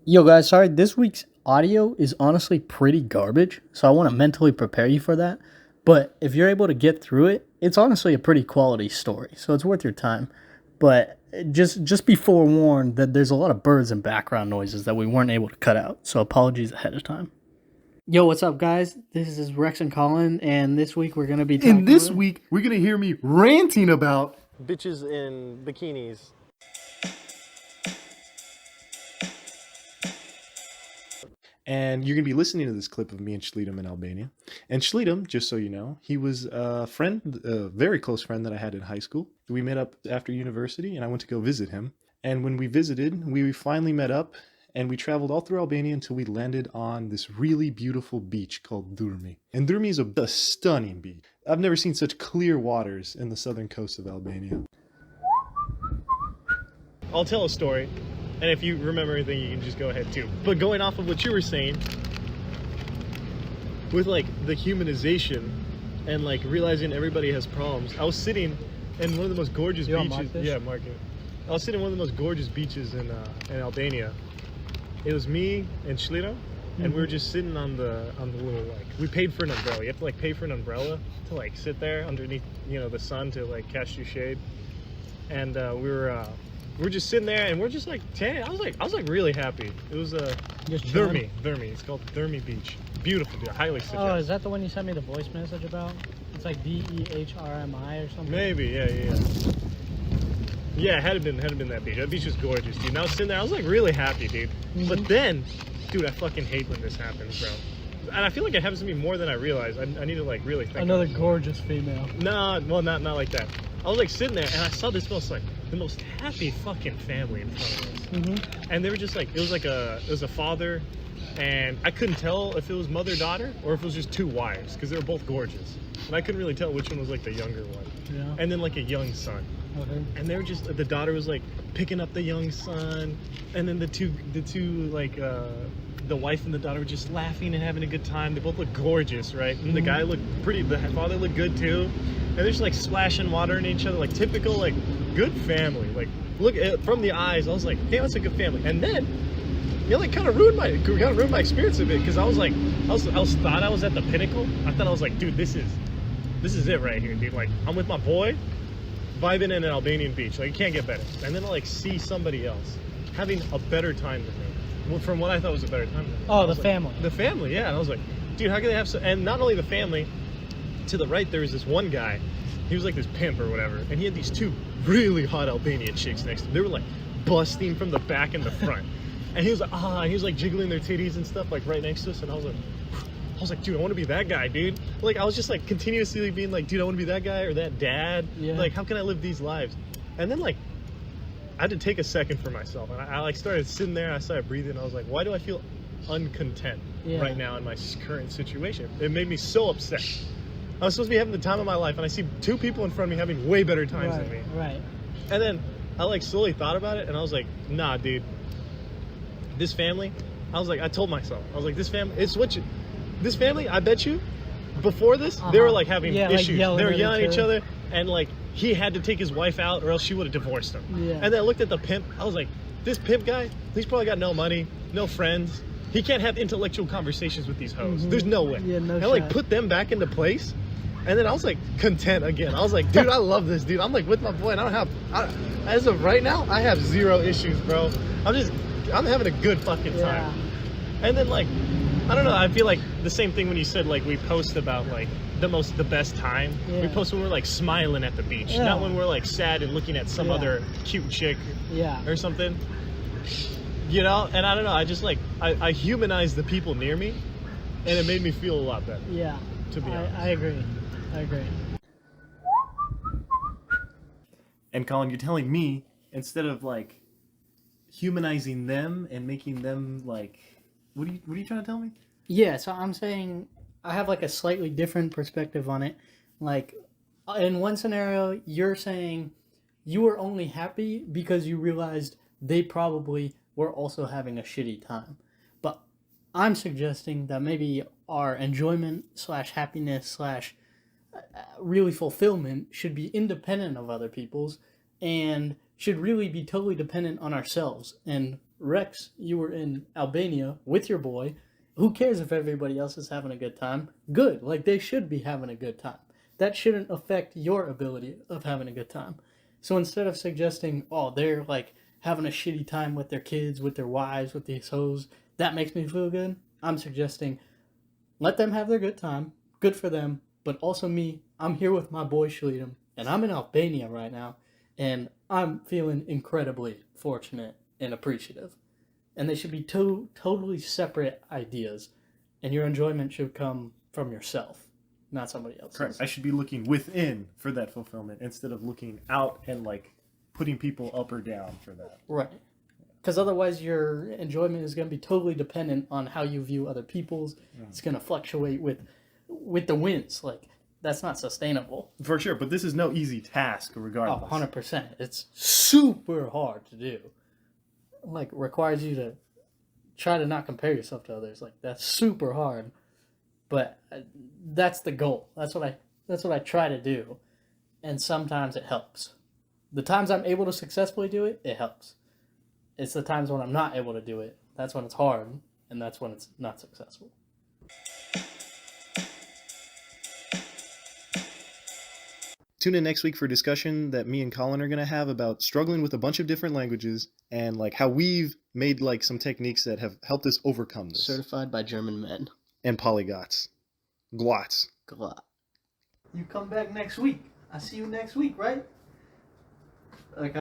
Yo, guys, sorry, this week's audio is honestly pretty garbage, so I want to mentally prepare you for that. But if you're able to get through it, it's honestly a pretty quality story, so it's worth your time. But just be forewarned that there's a lot of birds and background noises that we weren't able to cut out, so apologies ahead of time. Yo, what's up, guys? This is Rex and Colin, and this week we're going to be talking And this week, we're going to hear me ranting about bitches in bikinis. and you're going to be listening to this clip of me and Schliedem in Albania. And Schliedem, just so you know, he was a friend, a very close friend that I had in high school. We met up after university, and I went to go visit him. And when we visited, we finally met up, and we traveled all through Albania until we landed on this really beautiful beach called Durmi. And Durmi is a stunning beach. I've never seen such clear waters in the southern coast of Albania. I'll tell a story, and if you remember anything, you can just go ahead too. But going off of what you were saying, with like the humanization and like realizing everybody has problems, I was sitting in one of the most gorgeous beaches. Yeah, mark it. I was sitting in one of the most gorgeous beaches in Albania. It was me and Shlito, and we were just sitting on the little, like, we paid for an umbrella. You have to like pay for an umbrella to like sit there underneath, you know, the sun to like catch your shade. And we're just sitting there, and we're just like tan. I was like really happy. It was Durmi. It's called Durmi Beach. Beautiful, dude. I highly suggest. Oh, is that the one you sent me the voice message about? It's like DEHRMI or something. Maybe, yeah. Yeah, it had been that beach. That beach was gorgeous, dude. And I was sitting there, I was like really happy, dude. Mm-hmm. But then, dude, I fucking hate when this happens, bro. And I feel like it happens to me more than I realize. I need to like really think. Another gorgeous female. Nah, well, not like that. I was like sitting there, and I saw this like the most happy fucking family in front of us. Mm-hmm. And they were just like, it was a father, and I couldn't tell if it was mother-daughter or if it was just two wives, because they were both gorgeous. And I couldn't really tell which one was like the younger one. Yeah. And then like a young son. Okay. And they were just, the daughter was like picking up the young son, and then the two like the wife and the daughter were just laughing and having a good time. They both looked gorgeous, right? And the guy looked pretty, the father looked good too. And they're just like splashing water in each other, like typical like good family. Like look at, from the eyes, I was like, hey, that's a good family. And then it like kind of ruined my experience a bit, because I was like, I thought I was at the pinnacle. I thought I was like, dude, this is it right here, dude. Like I'm with my boy, vibing in an Albanian beach. Like, it can't get better. And then I like see somebody else having a better time than me. Well, from what I thought was a better time than me. Oh, the family. The family, yeah. And I was like, dude, how can they have so? And not only the family, to the right there was this one guy. He was like this pimp or whatever, and he had these two really hot Albanian chicks next to him. They were like busting from the back and the front. And he was like, he was like jiggling their titties and stuff like right next to us. And I was like, dude, I want to be that guy, dude. Like, I was just like continuously being like, dude, I want to be that guy or that dad. Yeah. Like, how can I live these lives? And then like, I had to take a second for myself. And I like started sitting there, and I started breathing. And I was like, why do I feel uncontent right now in my current situation? It made me so upset. I was supposed to be having the time of my life, and I see two people in front of me having way better times than me. Right. And then I like slowly thought about it, and I was like, nah, dude. This family, I was like, I told myself, I was like, this family, I bet you, before this, they were like having issues. Like they were yelling at each other, and like he had to take his wife out, or else she would have divorced him. Yeah. And then I looked at the pimp. I was like, this pimp guy, he's probably got no money, no friends. He can't have intellectual conversations with these hoes. Mm-hmm. There's no way. Yeah, no. And I like put them back into place, and then I was like content again. I was like, dude, I love this, dude. I'm like with my boy, and as of right now, I have zero issues, bro. I'm having a good fucking time. Yeah. And then like, I don't know, I feel like the same thing when you said like we post about like the best time. Yeah. We post when we're like smiling at the beach, not when we're like sad and looking at some other cute chick or something. You know, and I don't know, I just like, I humanize the people near me, and it made me feel a lot better. Yeah, to be honest. I agree. And Colin, you're telling me, instead of like humanizing them and making them like, what are you trying to tell me? Yeah, so I'm saying I have like a slightly different perspective on it. Like in one scenario, you're saying you were only happy because you realized they probably were also having a shitty time. But I'm suggesting that maybe our enjoyment / happiness / really fulfillment should be independent of other people's, and should really be totally dependent on ourselves and Rex, you were in Albania with your boy. Who cares if everybody else is having a good time? Good. Like, they should be having a good time. That shouldn't affect your ability of having a good time. So instead of suggesting, oh, they're like having a shitty time with their kids, with their wives, with these hoes, that makes me feel good, I'm suggesting let them have their good time. Good for them. But also me, I'm here with my boy Shleedem, and I'm in Albania right now, and I'm feeling incredibly fortunate and appreciative. And they should be two totally separate ideas, and your enjoyment should come from yourself, not somebody else's. Correct. I should be looking within for that fulfillment instead of looking out and like putting people up or down for that. Right. Because otherwise your enjoyment is going to be totally dependent on how you view other people's. It's going to fluctuate with the winds. Like, that's not sustainable. For sure, but this is no easy task regardless. Oh, 100%. It's super hard to do. Like, requires you to try to not compare yourself to others. Like, that's super hard. But that's the goal. That's what I try to do. And sometimes it helps. The times I'm able to successfully do it, it helps. It's the times when I'm not able to do it. That's when it's hard, and that's when it's not successful. Tune in next week for a discussion that me and Colin are going to have about struggling with a bunch of different languages and like how we've made like some techniques that have helped us overcome this. Certified by German men. And polyglots. Glots. Glot. You come back next week. I see you next week, right? Like